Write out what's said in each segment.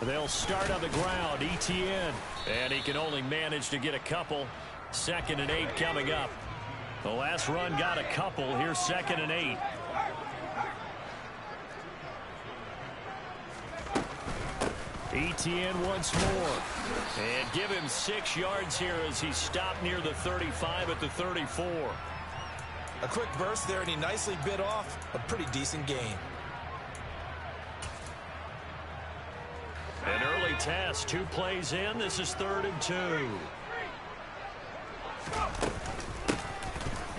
They'll start on the ground. ETN. And he can only manage to get a couple. 2nd and 8 coming up. The last run got a couple. Here's 2nd and 8. ETN once more. And give him 6 yards here as he stopped near the 35 at the 34. A quick burst there, and he nicely bit off a pretty decent gain. An early test. 2 plays in. This is 3rd and 2.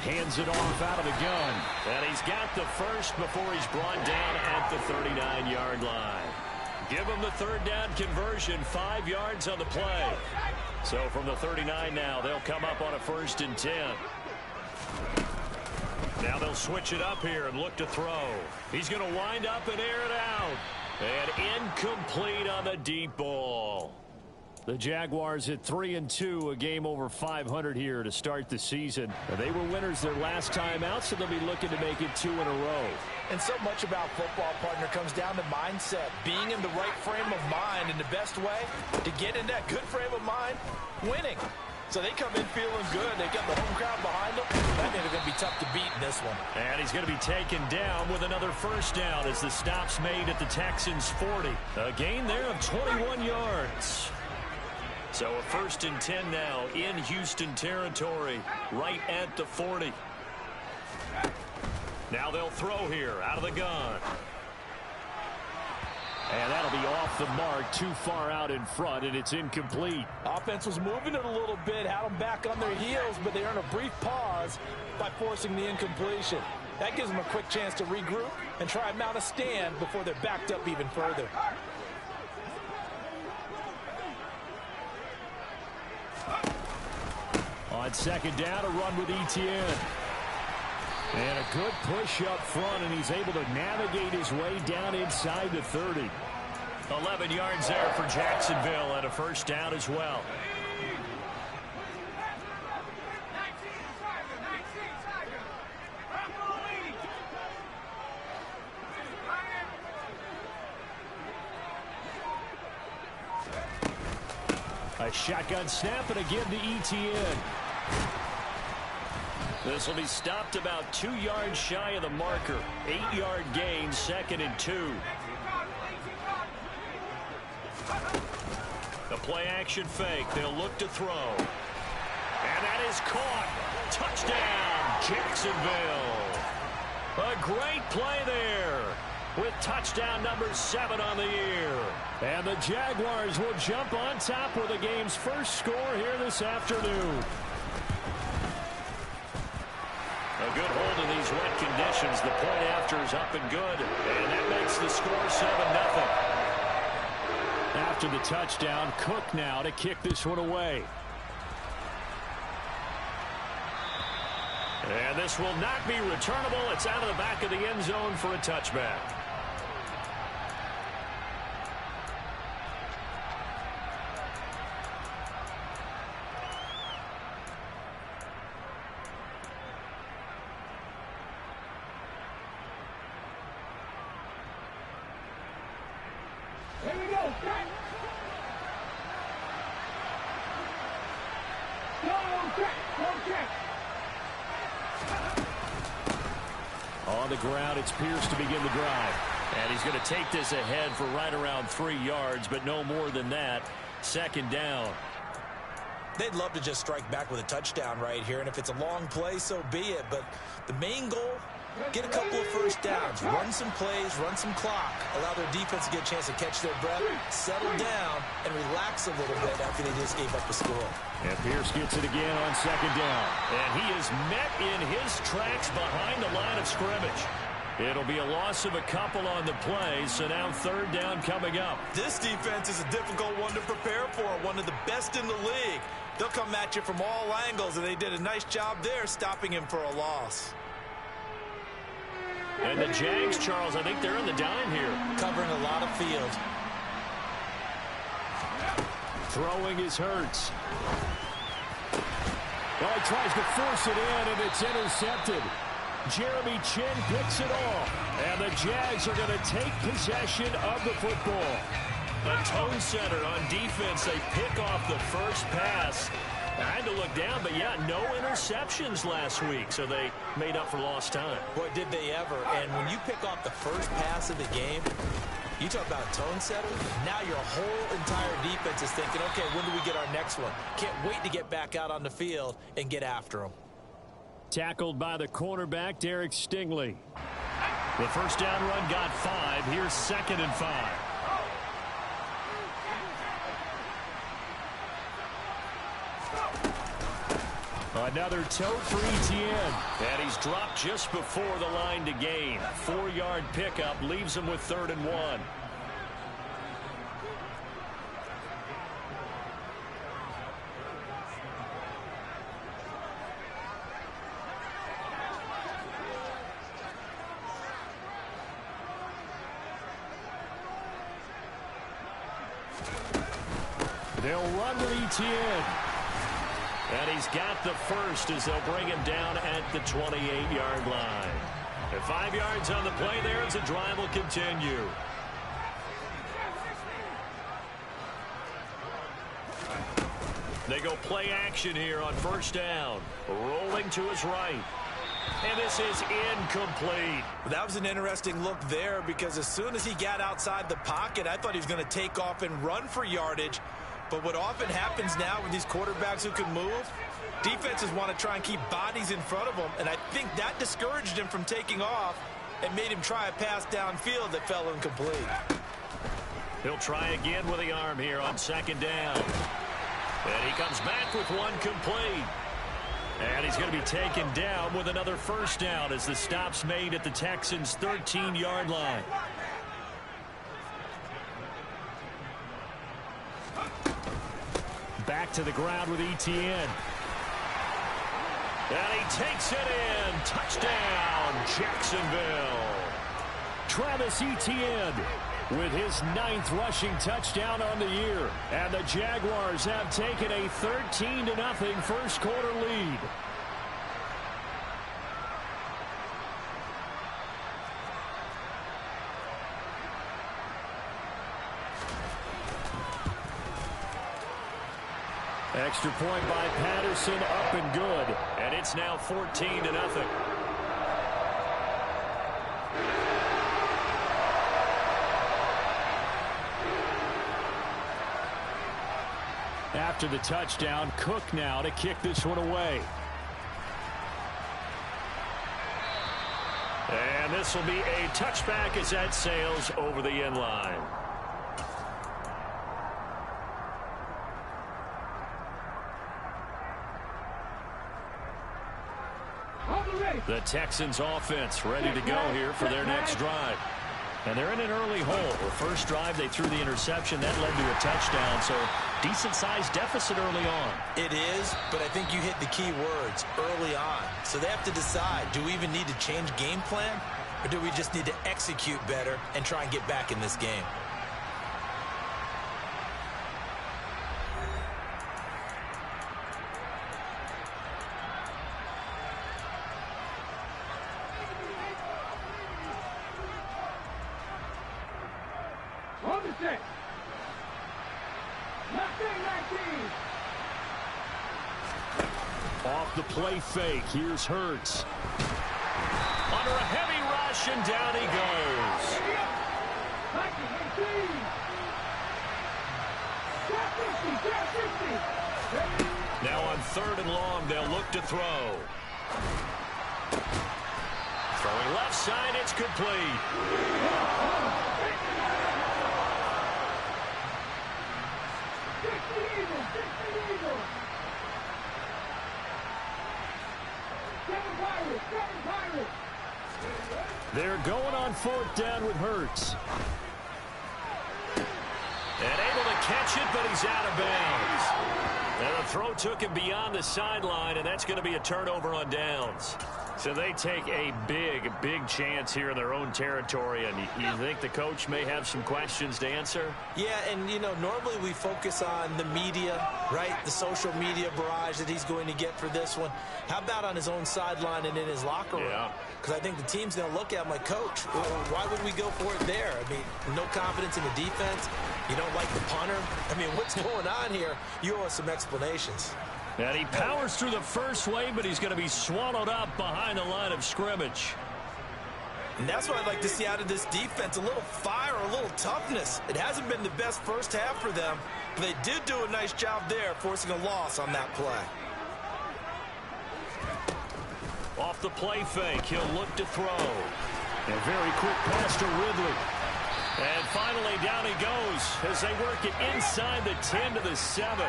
Hands it off out of the gun. And he's got the first before he's brought down at the 39-yard line. Give him the 3rd down conversion. 5 yards on the play. So from the 39 now, they'll come up on a 1st and 10. Now they'll switch it up here and look to throw. He's going to wind up and air it out. And incomplete on the deep ball. The Jaguars at 3 and 2, a game over 500 here to start the season. They were winners their last time out, so they'll be looking to make it 2 in a row. And so much about football, partner, comes down to mindset. Being in the right frame of mind, and the best way to get in that good frame of mind, winning. So they come in feeling good. They got the home crowd behind them. That means they're going to be tough to beat in this one. And he's going to be taken down with another 1st down as the stop's made at the Texans' 40. A gain there of 21 yards. So a 1st and 10 now in Houston territory, right at the 40. Now they'll throw here out of the gun. And that'll be off the mark, too far out in front, and it's incomplete. Offense was moving it a little bit, had them back on their heels, but they earned a brief pause by forcing the incompletion. That gives them a quick chance to regroup and try and mount a stand before they're backed up even further. On 2nd down, a run with ETN. And a good push up front, and he's able to navigate his way down inside the 30. 11 yards there for Jacksonville, and a 1st down as well. A shotgun snap and again to ETN. This will be stopped about 2 yards shy of the marker. 8-yard gain, 2nd and 2. The play action fake. They'll look to throw. And that is caught. Touchdown, Jacksonville. A great play there with touchdown number 7 on the year. And the Jaguars will jump on top with the game's first score here this afternoon. A good hold in these wet conditions. The point after is up and good. And that makes the score 7-0. After the touchdown, Cook now to kick this one away. And this will not be returnable. It's out of the back of the end zone for a touchback. On the ground, it's Pierce to begin the drive. And he's going to take this ahead for right around 3 yards, but no more than that. 2nd down. They'd love to just strike back with a touchdown right here, and if it's a long play, so be it. But the main goal, get a couple of 1st downs, run some plays, run some clock, allow their defense to get a chance to catch their breath, settle down, and relax a little bit after they just gave up the score. And Pierce gets it again on 2nd down. And he is met in his tracks behind the line of scrimmage. It'll be a loss of a couple on the play, so now 3rd down coming up. This defense is a difficult one to prepare for, one of the best in the league. They'll come at you from all angles, and they did a nice job there stopping him for a loss. And the Jags, Charles, I think they're on the dime here. Covering a lot of field. Throwing is Hurts. Well, he tries to force it in, and it's intercepted. Jeremy Chin picks it off. And the Jags are going to take possession of the football. A tone setter on defense. They pick off the first pass. I had to look down, but yeah, no interceptions last week, so they made up for lost time. Boy, did they ever. And when you pick off the first pass of the game, you talk about a tone setter. Now your whole entire defense is thinking, okay, when do we get our next one? Can't wait to get back out on the field and get after them. Tackled by the cornerback, Derek Stingley. The first down run got 5. Here's 2nd and 5. Another tote for Etienne. And he's dropped just before the line to gain. 4-yard pickup leaves him with 3rd and 1. They'll run with Etienne. And he's got the first as they'll bring him down at the 28-yard line. And 5 yards on the play there as the drive will continue. They go play action here on first down. Rolling to his right. And this is incomplete. That was an interesting look there because as soon as he got outside the pocket, I thought he was going to take off and run for yardage. But what often happens now with these quarterbacks who can move, defenses want to try and keep bodies in front of them, and I think that discouraged him from taking off and made him try a pass downfield that fell incomplete. He'll try again with the arm here on 2nd down. And he comes back with one complete. And he's going to be taken down with another first down as the stop's made at the Texans' 13-yard line. Back to the ground with Etienne. And he takes it in. Touchdown, Jacksonville. Travis Etienne with his 9th rushing touchdown on the year. And the Jaguars have taken a 13-0 first quarter lead. Extra point by Patterson, up and good. And it's now 14-0. After the touchdown, Cook now to kick this one away. And this will be a touchback as that sails over the end line. The Texans offense ready to go here for their next drive. And they're in an early hole. The first drive, they threw the interception. That led to a touchdown, so decent-sized deficit early on. It is, but I think you hit the key words, early on. So they have to decide, do we even need to change game plan, or do we just need to execute better and try and get back in this game? Off the play fake, here's Hurts. Under a heavy rush, and down he goes. Now on 3rd and long, they'll look to throw. Throwing left side, it's complete. They're going on 4th down with Hurts. And able to catch it, but he's out of bounds. And the throw took him beyond the sideline, and that's going to be a turnover on downs. So they take a big chance here in their own territory, and you think the coach may have some questions to answer? Yeah, and, you know, normally we focus on the media, right? The social media barrage that he's going to get for this one. How about on his own sideline and in his locker room? Yeah. Because I think the team's going to look at him like, Coach, why would we go for it there? I mean, no confidence in the defense. You don't like the punter? I mean, what's going on here? You owe us some explanations. And he powers through the first wave, but he's going to be swallowed up behind the line of scrimmage. And that's what I'd like to see out of this defense, a little fire, a little toughness. It hasn't been the best first half for them, but they did do a nice job there, forcing a loss on that play. Off the play fake, he'll look to throw. A very quick pass to Ridley. And finally, down he goes as they work it inside the 10 to the 7.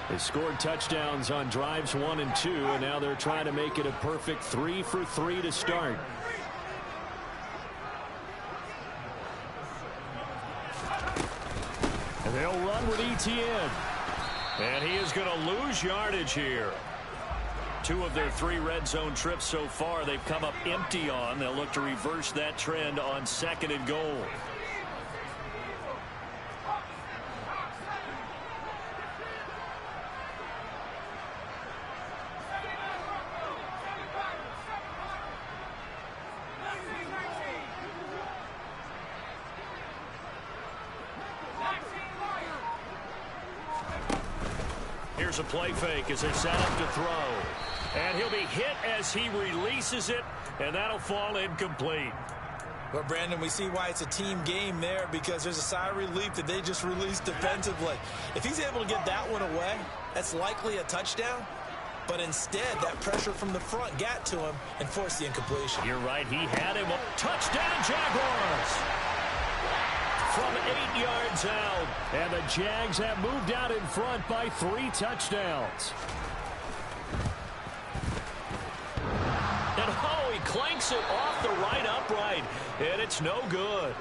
They scored touchdowns on drives 1 and 2, and now they're trying to make it a perfect 3 for 3 to start. And they'll run with Etienne. And he is going to lose yardage here. 2 of their 3 red zone trips so far they've come up empty on. They'll look to reverse that trend on 2nd and goal. Here's a play fake as they set up to throw. And he'll be hit as he releases it, and that'll fall incomplete. Well, Brandon, we see why it's a team game there, because there's a sigh of relief that they just released defensively. If he's able to get that one away, that's likely a touchdown. But instead, that pressure from the front got to him and forced the incompletion. You're right. He had him. Touchdown, Jaguars! From 8 yards out. And the Jags have moved out in front by 3 touchdowns. And oh, he clanks it off the right upright. And it's no good.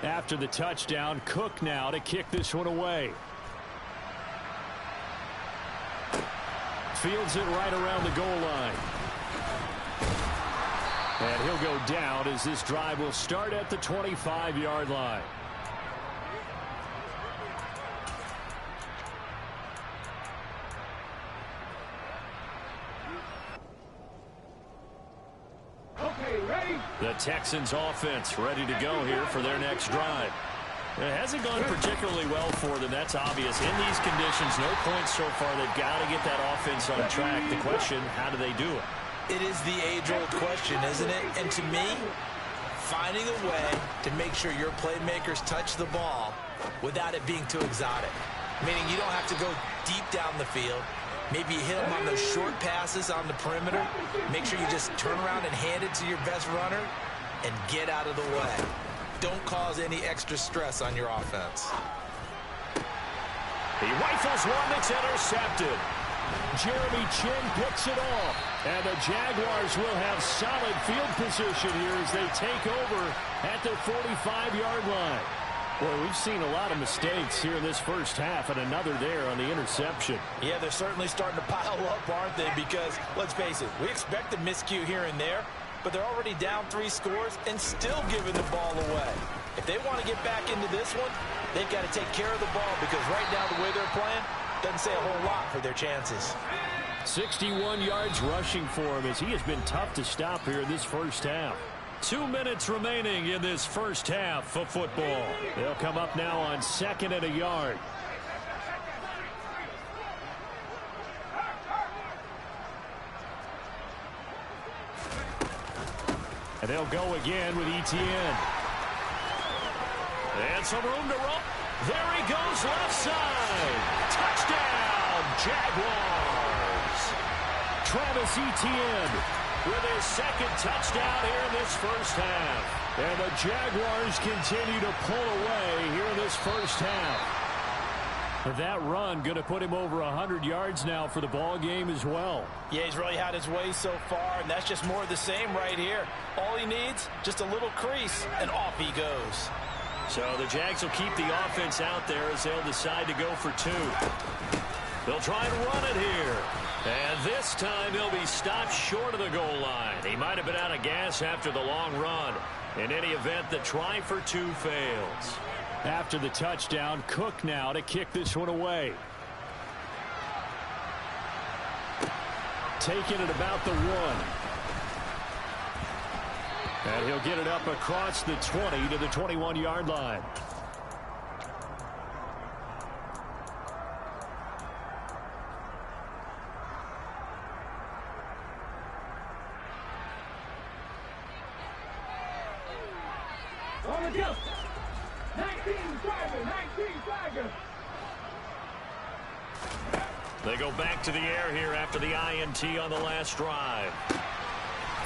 After the touchdown, Cook now to kick this one away. Fields it right around the goal line. And he'll go down as this drive will start at the 25-yard line. Okay, ready? The Texans offense ready to go here for their next drive. It hasn't gone particularly well for them. That's obvious. In these conditions, no points so far. They've got to get that offense on track. The question, how do they do it? It is the age-old question, isn't it? And to me, finding a way to make sure your playmakers touch the ball without it being too exotic. Meaning you don't have to go deep down the field. Maybe you hit them on those short passes on the perimeter. Make sure you just turn around and hand it to your best runner and get out of the way. Don't cause any extra stress on your offense. He rifles one that's intercepted. Jeremy Chin picks it off. And the Jaguars will have solid field position here as they take over at their 45-yard line. Boy, we've seen a lot of mistakes here in this first half, and another there on the interception. Yeah, they're certainly starting to pile up, aren't they? Because, let's face it, we expect a miscue here and there, but they're already down 3 scores and still giving the ball away. If they want to get back into this one, they've got to take care of the ball, because right now the way they're playing doesn't say a whole lot for their chances. 61 yards rushing for him as he has been tough to stop here in this first half. 2 minutes remaining in this first half of football. They'll come up now on 2nd and a yard. And they'll go again with Etienne. And some room to run. There he goes left side. Touchdown, Jaguars. Travis Etienne with his 2nd touchdown here in this first half. And the Jaguars continue to pull away here in this first half. That run going to put him over 100 yards now for the ball game as well. Yeah, he's really had his way so far, and that's just more of the same right here. All he needs, just a little crease, and off he goes. So the Jags will keep the offense out there as they'll decide to go for 2. They'll try and run it here. And this time he'll be stopped short of the goal line. He might have been out of gas after the long run. In any event, the try for 2 fails. After the touchdown, Cook now to kick this one away. taken at about the 1. And he'll get it up across the 20 to the 21-yard line. On the jump. 19 Tiger. They go back to the air here after the INT on the last drive.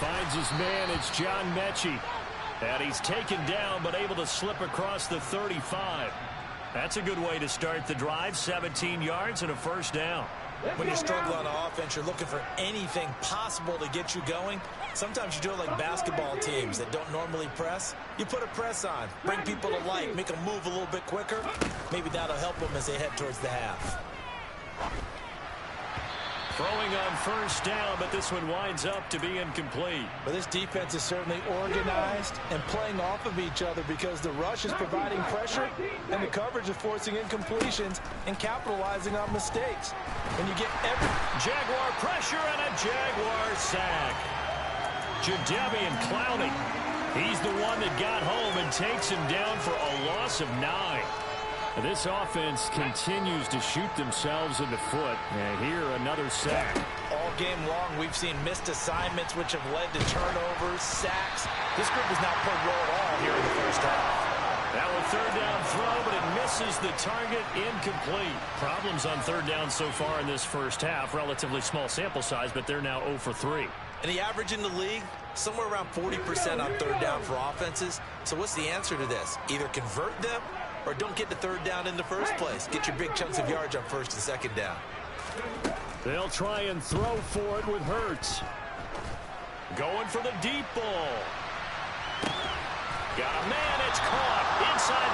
Finds his man. It's John Mechie. And he's taken down but able to slip across the 35. That's a good way to start the drive. 17 yards and a first down. When you struggle on offense, you're looking for anything possible to get you going. Sometimes you do it like basketball teams that don't normally press. You put a press on, bring people to life, make them move a little bit quicker. Maybe that'll help them as they head towards the half. Throwing on first down, but this one winds up to be incomplete. But this defense is certainly organized and playing off of each other because the rush is providing pressure and the coverage is forcing incompletions and capitalizing on mistakes. When you get every Jaguar pressure and a Jaguar sack. Jadeveon Clowney. He's the one that got home and takes him down for a loss of 9. This offense continues to shoot themselves in the foot. And here, another sack. All game long, we've seen missed assignments, which have led to turnovers, sacks. This group has not played well at all here in the first half. That was third down throw, but it misses the target, incomplete. Problems on third down so far in this first half. Relatively small sample size, but they're now 0 for 3. And the average in the league, somewhere around 40% on third down for offenses. So what's the answer to this? Either convert them or don't get the third down in the first place. Get your big chunks of yards on first and second down. They'll try and throw for it with Hurts. Going for the deep ball. Got a man, it's caught inside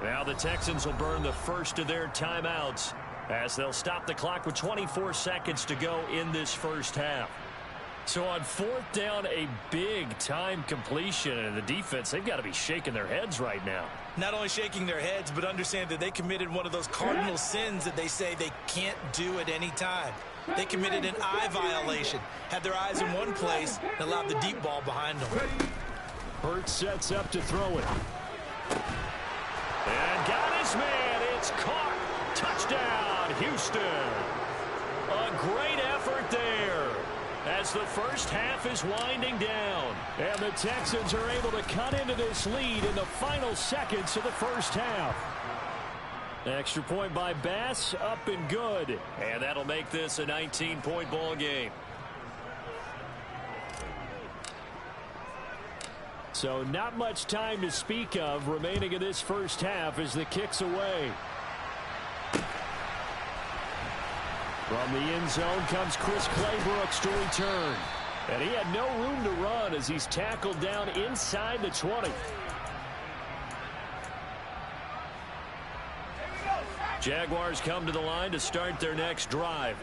the 10. Now the Texans will burn the first of their timeouts as they'll stop the clock with 24 seconds to go in this first half. So on fourth down, a big-time completion, and the defense, they've got to be shaking their heads right now. Not only shaking their heads, but understand that they committed one of those cardinal sins that they say they can't do at any time. They committed an eye violation, had their eyes in one place, and allowed the deep ball behind them. Hurts sets up to throw it. And got his man. It's caught. Touchdown, Houston. A great effort there as the first half is winding down. And the Texans are able to cut into this lead in the final seconds of the first half. Extra point by Bass, up and good. And that'll make this a 19-point ball game. So not much time to speak of remaining in this first half as the kick's away. From the end zone comes Chris Claybrooks to return. And he had no room to run as he's tackled down inside the 20. Jaguars come to the line to start their next drive.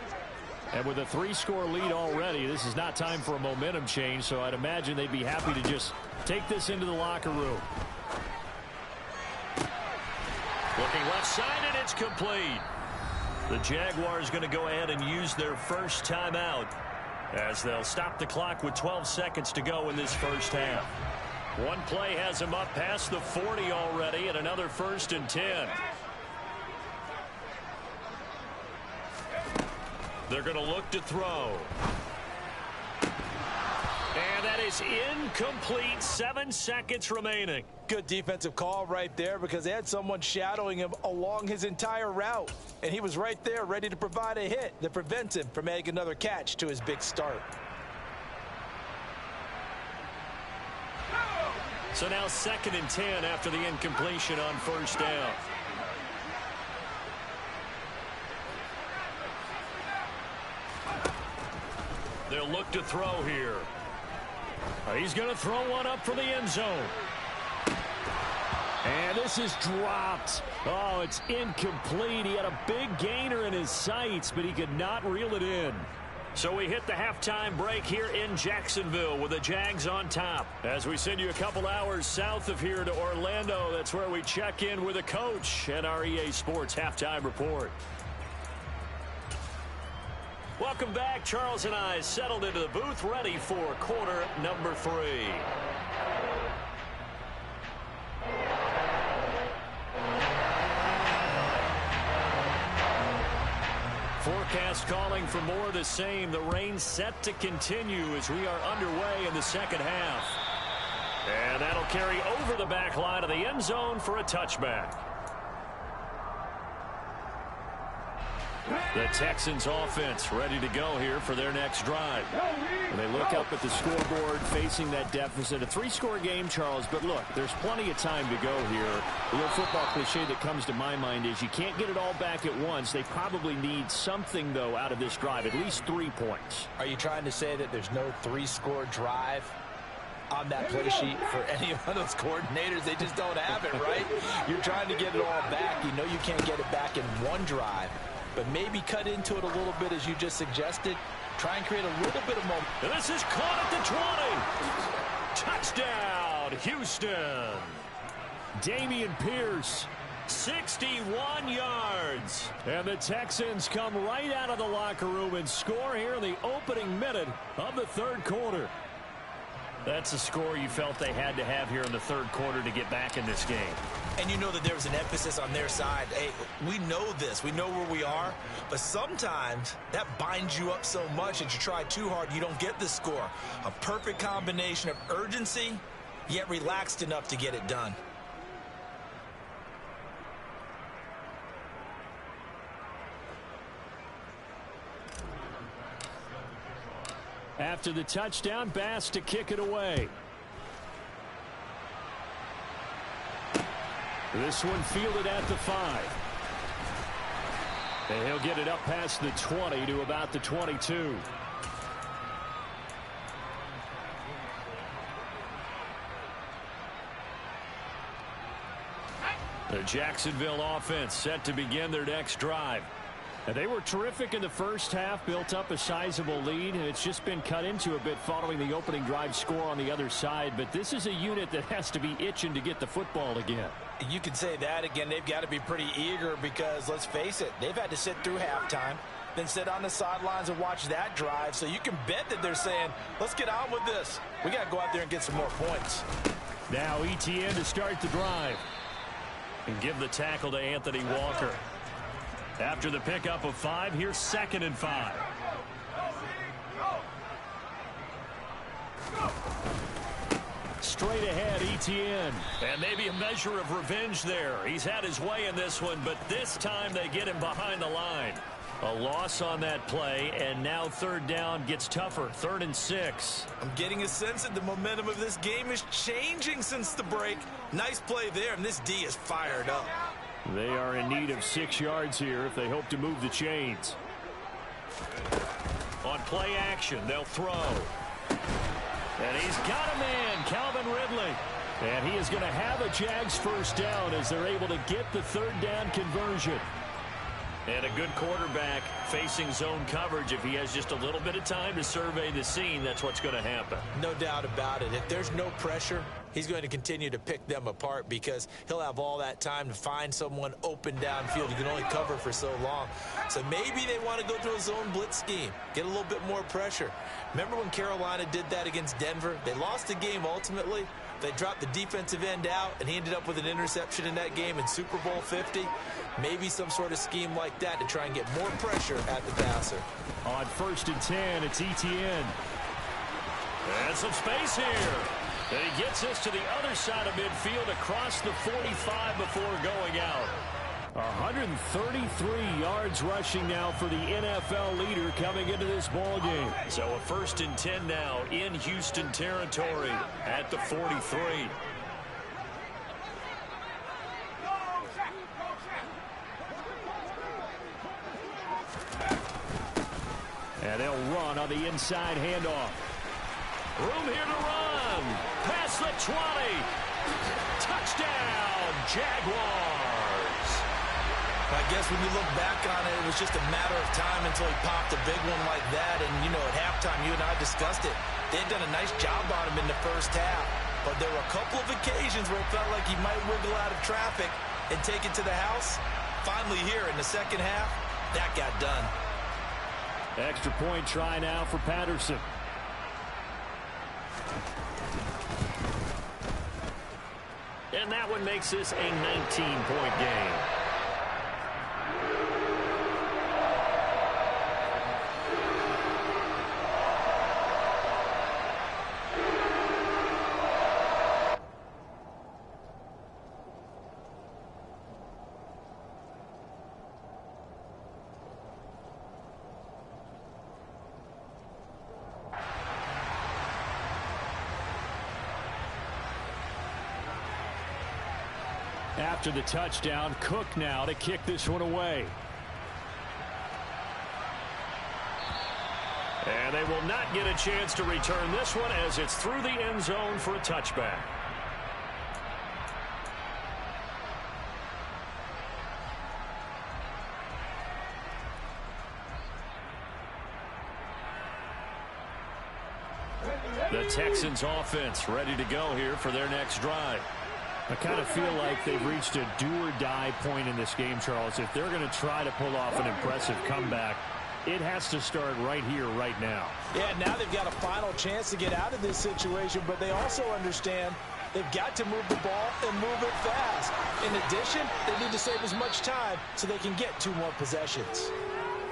And with a 3-score lead already, this is not time for a momentum change, so I'd imagine they'd be happy to just take this into the locker room. Looking left side, and it's complete. The Jaguars going to go ahead and use their first timeout as they'll stop the clock with 12 seconds to go in this first half. One play has them up past the 40 already, and another 1st and 10. They're going to look to throw. And that is incomplete. 7 seconds remaining. Good defensive call right there because they had someone shadowing him along his entire route. And he was right there ready to provide a hit that prevents him from making another catch to his big start. So now 2nd and 10 after the incompletion on first down. They'll look to throw here. He's going to throw one up for the end zone. And this is dropped. Oh, it's incomplete. He had a big gainer in his sights, but he could not reel it in. So we hit the halftime break here in Jacksonville with the Jags on top. As we send you a couple hours south of here to Orlando, that's where we check in with the coach and our EA Sports halftime report. Welcome back. Charles and I settled into the booth, ready for quarter number 3. Forecast calling for more of the same. The rain set to continue as we are underway in the second half. And that'll carry over the back line of the end zone for a touchback. The Texans offense ready to go here for their next drive. And they look up at the scoreboard facing that deficit. A 3-score game, Charles, but look, there's plenty of time to go here. The little football cliche that comes to my mind is you can't get it all back at once. They probably need something, though, out of this drive, at least 3 points. Are you trying to say that there's no 3-score drive on that play sheet for any of those coordinators? They just don't have it, right? You're trying to get it all back. You know you can't get it back in one drive. But maybe cut into it a little bit, as you just suggested. Try and create a little bit of momentum. And this is caught at the 20. Touchdown, Houston. Dameon Pierce, 61 yards. And the Texans come right out of the locker room and score here in the opening minute of the third quarter. That's a score you felt they had to have here in the third quarter to get back in this game. And you know that there was an emphasis on their side. Hey, we know this. We know where we are. But sometimes that binds you up so much that you try too hard, you don't get the score. A perfect combination of urgency, yet relaxed enough to get it done. After the touchdown, Bass to kick it away. This one fielded at the 5. And he'll get it up past the 20 to about the 22. The Jacksonville offense set to begin their next drive. And they were terrific in the first half, built up a sizable lead, and it's just been cut into a bit following the opening drive score on the other side. But this is a unit that has to be itching to get the football again. You can say that again. They've got to be pretty eager because, let's face it, they've had to sit through halftime, then sit on the sidelines and watch that drive. So you can bet that they're saying, let's get on with this. We got to go out there and get some more points. Now Etienne to start the drive and give the tackle to Anthony Walker. After the pickup of 5, here's 2nd and 5. Straight ahead, Etienne. And maybe a measure of revenge there. He's had his way in this one, but this time they get him behind the line. A loss on that play, and now 3rd down gets tougher. 3rd and 6. I'm getting a sense that the momentum of this game is changing since the break. Nice play there, and this D is fired up. They are in need of 6 yards here if they hope to move the chains. On play action, they'll throw. And he's got a man, Calvin Ridley. And he is going to have a Jags 1st down as they're able to get the 3rd down conversion. And a good quarterback facing zone coverage. If he has just a little bit of time to survey the scene, that's what's going to happen. No doubt about it. If there's no pressure, he's going to continue to pick them apart because he'll have all that time to find someone open downfield. You can only cover for so long. So maybe they want to go to a zone blitz scheme, get a little bit more pressure. Remember when Carolina did that against Denver? They lost the game ultimately. They dropped the defensive end out, and he ended up with an interception in that game in Super Bowl 50. Maybe some sort of scheme like that to try and get more pressure at the passer. On 1st and 10, it's Etienne. And some space here. And he gets us to the other side of midfield across the 45 before going out. 133 yards rushing now for the NFL leader coming into this ball game. So a 1st and 10 now in Houston territory at the 43. And they'll run on the inside handoff. Room here to run. Past the 20. Touchdown, Jaguars. I guess when you look back on it, it was just a matter of time until he popped a big one like that. And, you know, at halftime, you and I discussed it. They had done a nice job on him in the first half. But there were a couple of occasions where it felt like he might wiggle out of traffic and take it to the house. Finally here in the second half, that got done. Extra point try now for Patterson. And that one makes this a 19-point game. After the touchdown, Cook now to kick this one away. And they will not get a chance to return this one as it's through the end zone for a touchback. The Texans offense ready to go here for their next drive. I kind of feel like they've reached a do-or-die point in this game, Charles. If they're going to try to pull off an impressive comeback, it has to start right here, right now. Yeah, now they've got a final chance to get out of this situation, but they also understand they've got to move the ball and move it fast. In addition, they need to save as much time so they can get 2 more possessions.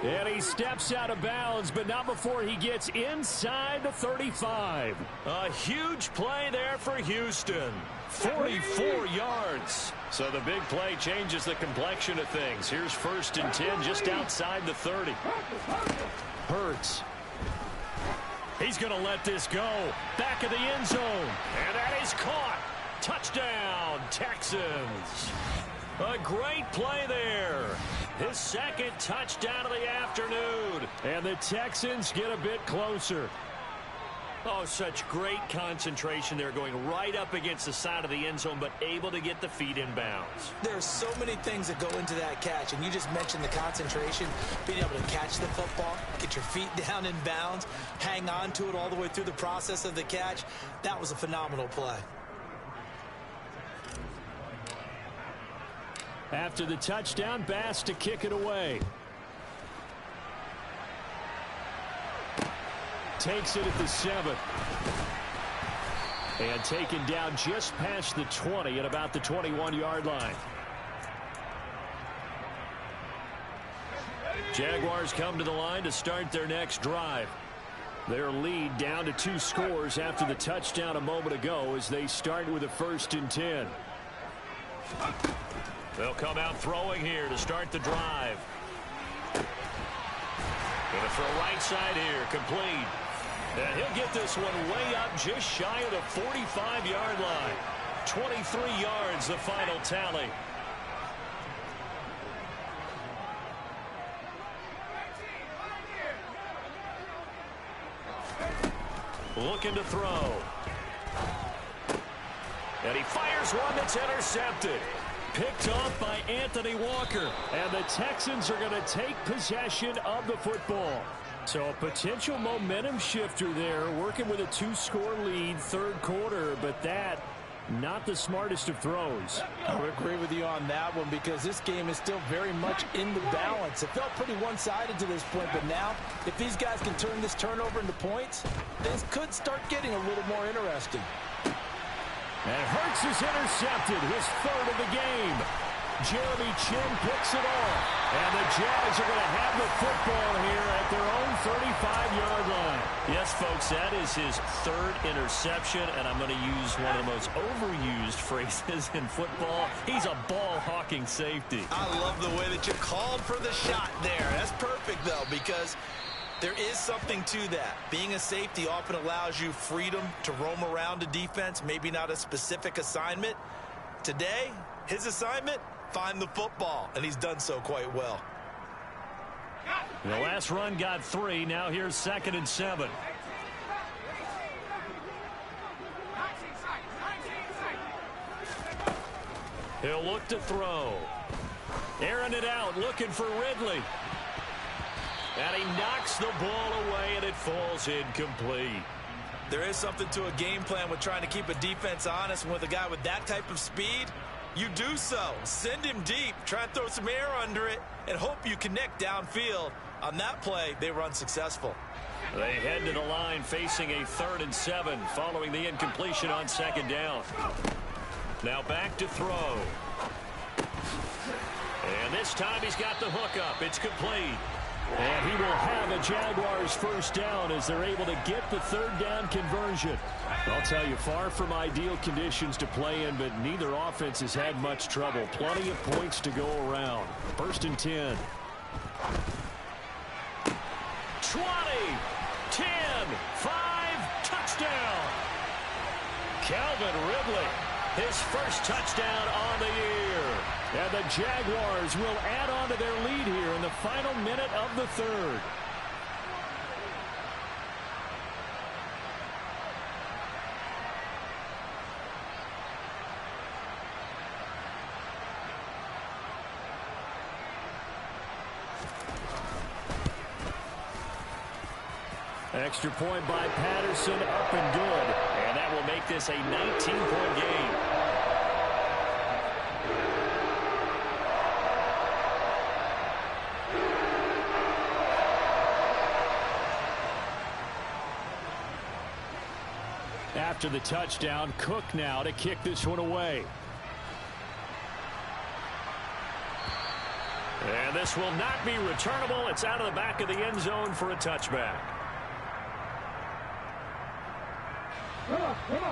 And he steps out of bounds, but not before he gets inside the 35. A huge play there for Houston. 44 yards. So the big play changes the complexion of things. Here's 1st and 10 just outside the 30. Hurts. He's going to let this go. Back of the end zone. And that is caught. Touchdown, Texans. A great play there. His 2nd touchdown of the afternoon. And the Texans get a bit closer. Oh, such great concentration there, going right up against the side of the end zone, but able to get the feet in bounds. There's so many things that go into that catch, and you just mentioned the concentration, being able to catch the football, get your feet down in bounds, hang on to it all the way through the process of the catch. That was a phenomenal play. After the touchdown, Bass to kick it away. Takes it at the 7. And taken down just past the 20 at about the 21-yard line. Jaguars come to the line to start their next drive. Their lead down to 2 scores after the touchdown a moment ago as they start with a 1st and 10. They'll come out throwing here to start the drive. Going to throw right side here, complete. And he'll get this one way up just shy of the 45-yard line. 23 yards, the final tally. Looking to throw. And he fires one that's intercepted. Picked off by Anthony Walker. And the Texans are going to take possession of the football. So a potential momentum shifter there, working with a 2-score lead, 3rd quarter, but that not the smartest of throws. I would agree with you on that one because this game is still very much in the balance. It felt pretty one-sided to this point, but now if these guys can turn this turnover into points, things could start getting a little more interesting. And Hurts is intercepted, his 3rd of the game. Jeremy Chin picks it off. And the Jags are going to have the football here at their own 35-yard line. Yes, folks, that is his 3rd interception, and I'm going to use one of the most overused phrases in football. He's a ball-hawking safety. I love the way that you called for the shot there. That's perfect, though, because there is something to that. Being a safety often allows you freedom to roam around a defense, maybe not a specific assignment. Today, his assignment, find the football, and he's done so quite well. The last run got 3. Now here's 2nd and 7. He'll look to throw. Airing it out, looking for Ridley. And he knocks the ball away, and it falls incomplete. There is something to a game plan with trying to keep a defense honest. With a guy with that type of speed, You do so. Send him deep. Try and throw some air under it and hope you connect downfield. On that play, they were unsuccessful. They head to the line facing a 3rd and 7 following the incompletion on 2nd down. Now back to throw. And this time he's got the hook up. It's complete. And he will have a Jaguars first down as they're able to get the 3rd down conversion. I'll tell you, far from ideal conditions to play in, but neither offense has had much trouble. Plenty of points to go around. 1st and 10. 20, 10, 5, touchdown. Calvin Ridley, his first touchdown on the year. And the Jaguars will add on to their lead here in the final minute of the 3rd. Extra point by Patterson, up and good. And that will make this a 19-point game. After the touchdown, Cook now to kick this one away. And this will not be returnable. It's out of the back of the end zone for a touchback.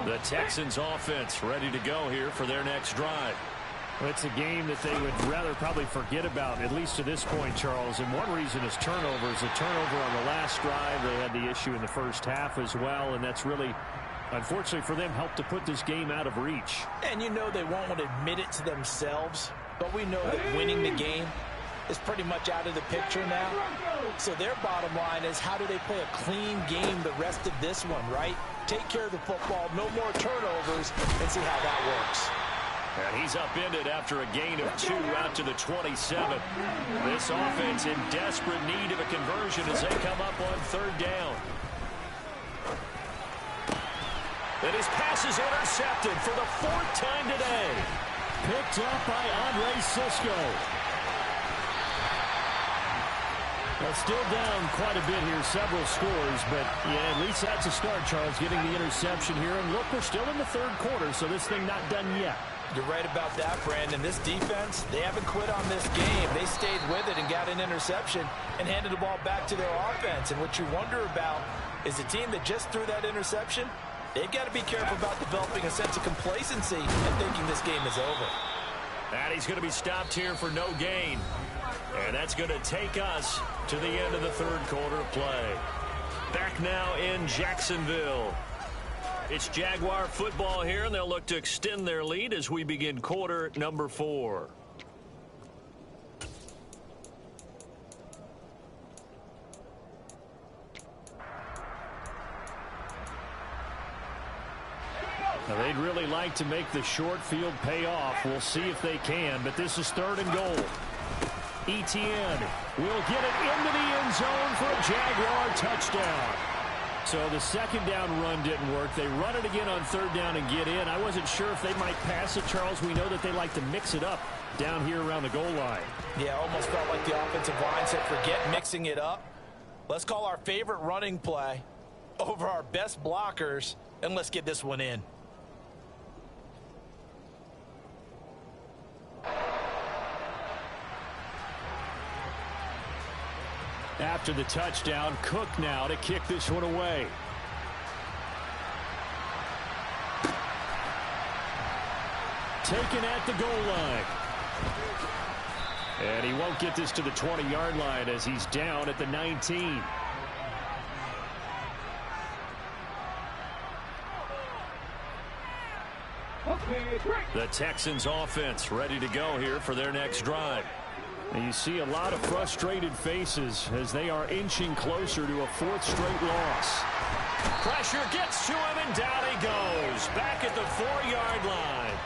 The Texans offense ready to go here for their next drive. Well, it's a game that they would rather probably forget about, at least to this point, Charles. And one reason is turnovers. A turnover on the last drive. They had the issue in the first half as well, and that's really, unfortunately for them, helped to put this game out of reach. And you know they won't admit it to themselves, but we know that winning the game is pretty much out of the picture now. So their bottom line is, how do they play a clean game the rest of this one, right? Take care of the football, no more turnovers, and see how that works. And he's upended after a gain of 2 out to the 27. This offense in desperate need of a conversion as they come up on 3rd down. And his pass is intercepted for the 4th time today. Picked up by Andre Cisco. Well, still down quite a bit here, several scores, but yeah, at least that's a start, Charles, getting the interception here. And look, we're still in the 3rd quarter, so this thing not done yet. You're right about that, Brandon. This defense, they haven't quit on this game. They stayed with it and got an interception and handed the ball back to their offense. And what you wonder about is the team that just threw that interception, they've got to be careful about developing a sense of complacency and thinking this game is over. And he's going to be stopped here for no gain. And that's going to take us to the end of the 3rd quarter of play. Back now in Jacksonville. It's Jaguar football here, and they'll look to extend their lead as we begin quarter number 4. Now, they'd really like to make the short field pay off. We'll see if they can, but this is 3rd and goal. Etienne will get it into the end zone for a Jaguar touchdown. So the 2nd down run didn't work. They run it again on 3rd down and get in. I wasn't sure if they might pass it, Charles. We know that they like to mix it up down here around the goal line. Yeah, almost felt like the offensive line said, forget mixing it up. Let's call our favorite running play over our best blockers, and let's get this one in. After the touchdown, Cook now to kick this one away. Taken at the goal line. And he won't get this to the 20-yard line as he's down at the 19. The Texans offense ready to go here for their next drive. And you see a lot of frustrated faces as they are inching closer to a 4th straight loss. Pressure gets to him, and down he goes. Back at the 4-yard line.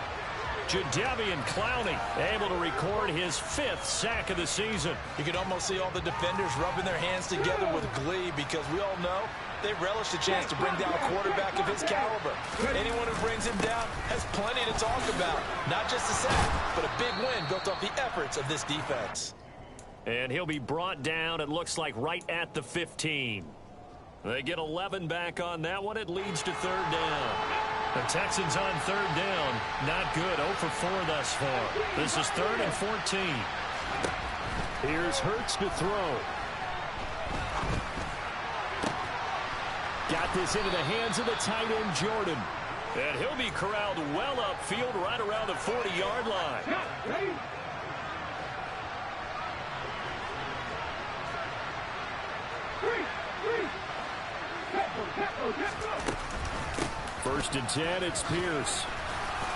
Jadeveon Clowney able to record his 5th sack of the season. You can almost see all the defenders rubbing their hands together with glee because we all know they relish the chance to bring down a quarterback of his caliber. Anyone who brings him down has plenty to talk about. Not just a sack, but a big win built off the efforts of this defense. And he'll be brought down, it looks like, right at the 15. They get 11 back on that one. It leads to 3rd down. The Texans on 3rd down. Not good. 0 for 4 thus far. This is 3rd and 14. Here's Hurts to throw. Got this into the hands of the tight end, Jordan. And he'll be corralled well upfield right around the 40-yard line. First and 10, it's Pierce.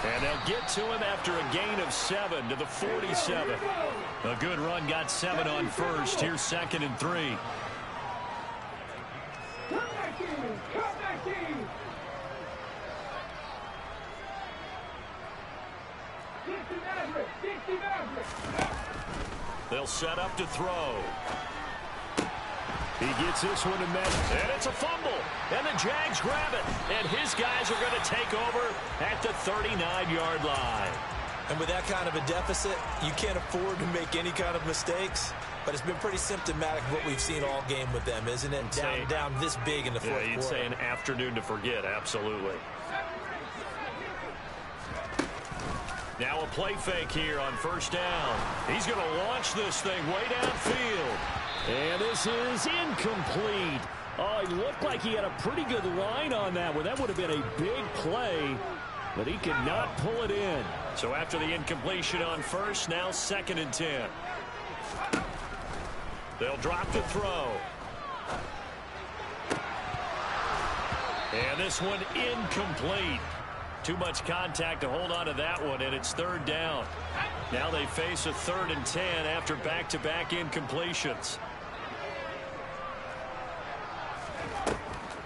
And they'll get to him after a gain of 7 to the 47. A good run, got 7 on first. Here's 2nd and 3. They'll set up to throw. He gets this one to Metcalf. And it's a fumble. And the Jags grab it. And his guys are going to take over at the 39-yard line. And with that kind of a deficit, you can't afford to make any kind of mistakes. But it's been pretty symptomatic of what we've seen all game with them, isn't it? Down this big in the fourth quarter. You'd say an afternoon to forget, absolutely. Now a play fake here on 1st down. He's going to launch this thing way downfield. And this is incomplete. Oh, he looked like he had a pretty good line on that one. That would have been a big play, but he could not pull it in. So after the incompletion on 1st, now 2nd and 10. They'll drop to throw. And this one incomplete. Too much contact to hold on to that one, and it's 3rd down. Now they face a 3rd and 10 after back-to-back incompletions.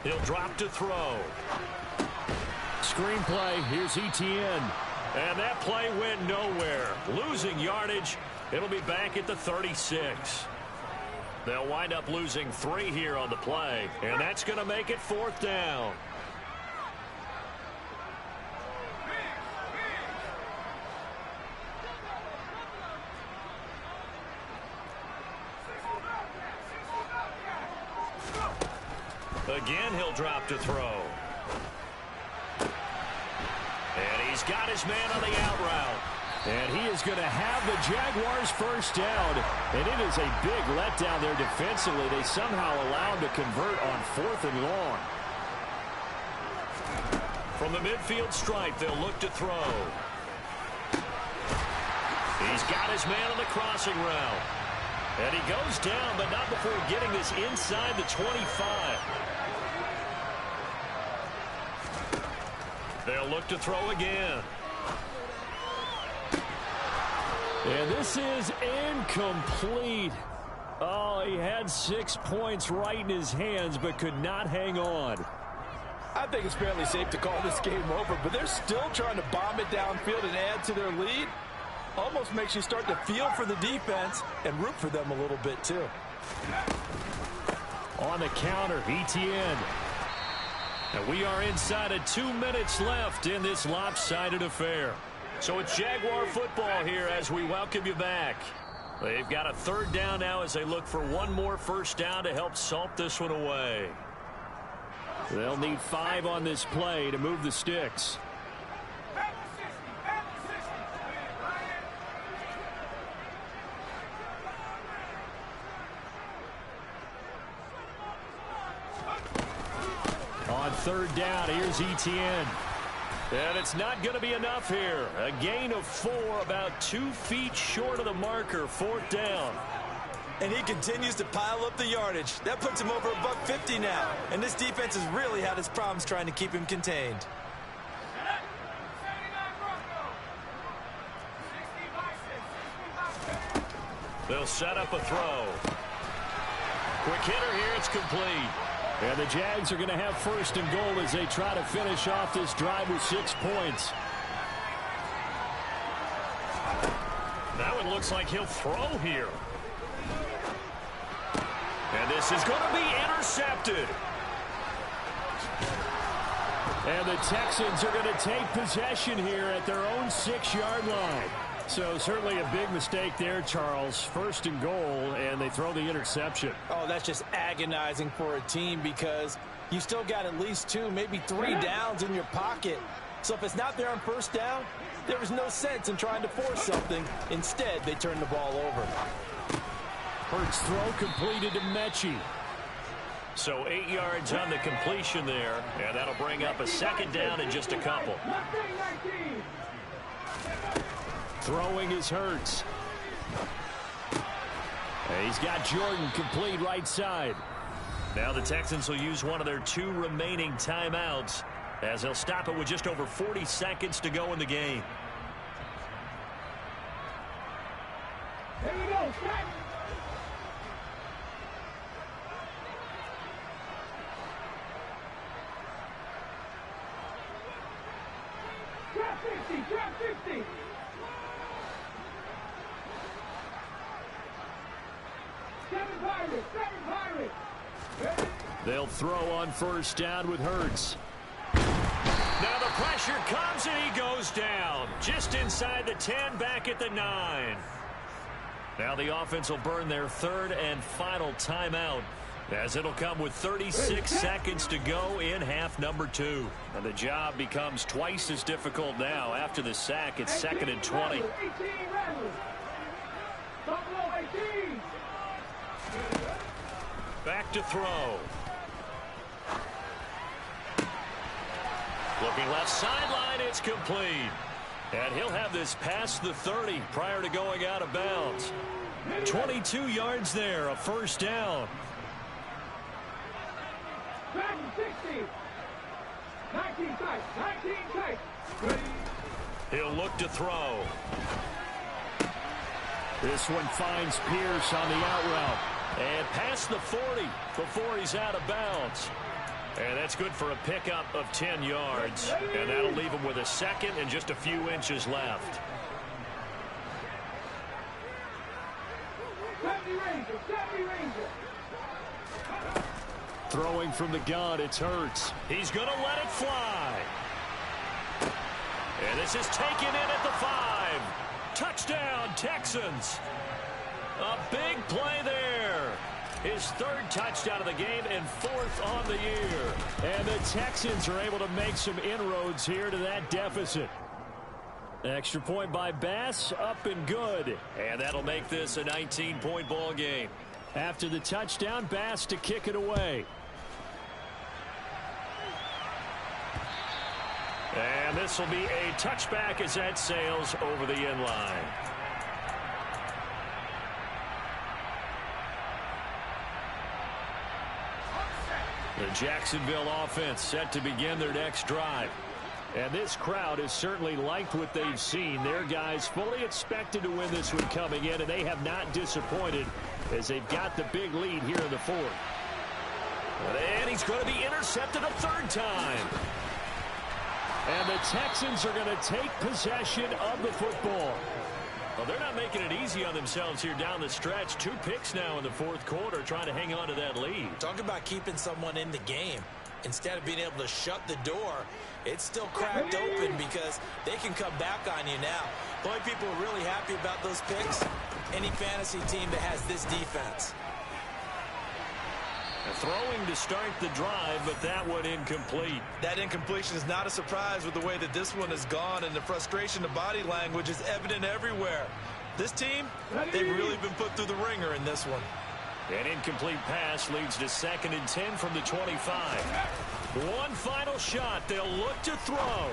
He'll drop to throw. Screenplay, here's Etienne. And that play went nowhere. Losing yardage. It'll be back at the 36. They'll wind up losing 3 here on the play. And that's going to make it 4th down. Again, he'll drop to throw. And he's got his man on the out route. And he is going to have the Jaguars' 1st down. And it is a big letdown there defensively. They somehow allow him to convert on 4th and long. From the midfield stripe, they'll look to throw. He's got his man on the crossing route. And he goes down, but not before getting this inside the 25. They'll look to throw again. And this is incomplete. Oh, he had 6 points right in his hands, but could not hang on. I think it's fairly safe to call this game over, but they're still trying to bomb it downfield and add to their lead. Almost makes you start to feel for the defense and root for them a little bit, too. On the counter, Etienne. And we are inside of 2 minutes left in this lopsided affair. So it's Jaguar football here as we welcome you back. They've got a 3rd down now as they look for one more 1st down to help salt this one away. They'll need 5 on this play to move the sticks. On 3rd down, here's Etienne. And it's not going to be enough here. A gain of 4, about 2 feet short of the marker, 4th down. And he continues to pile up the yardage. That puts him over $150 now. And this defense has really had its problems trying to keep him contained. They'll set up a throw. Quick hitter here, it's complete. And the Jags are going to have 1st and goal as they try to finish off this drive with 6 points. looks like he'll throw here. And this is going to be intercepted. And the Texans are going to take possession here at their own 6-yard line. So certainly a big mistake there, Charles. First and goal, and they throw the interception. Oh, that's just agonizing for a team because you still got at least 2, maybe 3 downs in your pocket. So if it's not there on first down, there was no sense in trying to force something. Instead, they turn the ball over. Hurts throw completed to Mechie. So 8 yards on the completion there, and that'll bring up a second down in just a couple. Throwing is Hurts. And he's got Jordan complete right side. Now the Texans will use one of their 2 remaining timeouts as they'll stop it with just over 40 seconds to go in the game. Here we go, strike. Drop 50, drop 50. Seven Pirates. Ready? They'll throw on first down with Hurts. Now the pressure comes and he goes down. Just inside the 10, back at the 9. Now the offense will burn their 3rd and final timeout as it'll come with 36 seconds to go in half number 2. And the job becomes twice as difficult now. After the sack, it's 2nd and 20. 18 Rattlers. Buffalo 18. Back to throw. Looking left sideline, it's complete. And he'll have this past the 30 prior to going out of bounds. 22 yards there, a first down. Back to 60. 19 tight. 19 tight. Ready? He'll look to throw. This one finds Pierce on the out route. And past the 40 before he's out of bounds. And that's good for a pickup of 10 yards. And that'll leave him with a second and just a few inches left. 70 Ranger. 70 Ranger. Throwing from the gun, it's Hurts. He's going to let it fly. And this is taken in at the 5. Touchdown, Texans. A big play there. His 3rd touchdown of the game and 4th on the year. And the Texans are able to make some inroads here to that deficit. Extra point by Bass, up and good. And that'll make this a 19-point ball game. After the touchdown, Bass to kick it away. And this will be a touchback as that sails over the end line. The Jacksonville offense set to begin their next drive. And this crowd has certainly liked what they've seen. Their guys fully expected to win this one coming in, and they have not disappointed as they've got the big lead here in the 4th. And he's going to be intercepted a 3rd time. And the Texans are going to take possession of the football. Well, they're not making it easy on themselves here down the stretch. 2 picks now in the 4th quarter trying to hang on to that lead. Talk about keeping someone in the game. Instead of being able to shut the door, it's still cracked open because they can come back on you now. The only people who are really happy about those picks, any fantasy team that has this defense. Throwing to start the drive, but that one incomplete. That incompletion is not a surprise with the way that this one has gone, and the frustration of body language is evident everywhere. This team, they've really been put through the ringer in this one. An incomplete pass leads to 2nd and 10 from the 25. One final shot. They'll look to throw.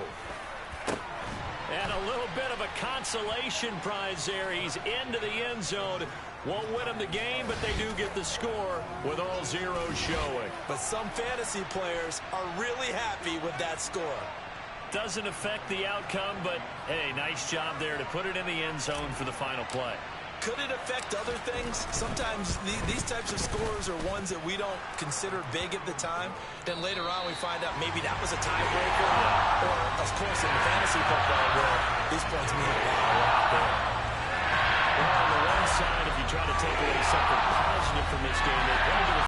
And a little bit of a consolation prize there. He's into the end zone. Won't win them the game, but they do get the score with all zeros showing. But some fantasy players are really happy with that score. Doesn't affect the outcome, but, hey, nice job there to put it in the end zone for the final play. Could it affect other things? Sometimes these types of scores are ones that we don't consider big at the time. Then later on we find out maybe that was a tiebreaker. Or, of course, in fantasy football where these points mean a lot there. Well, try to take away something positive from this game. They played to the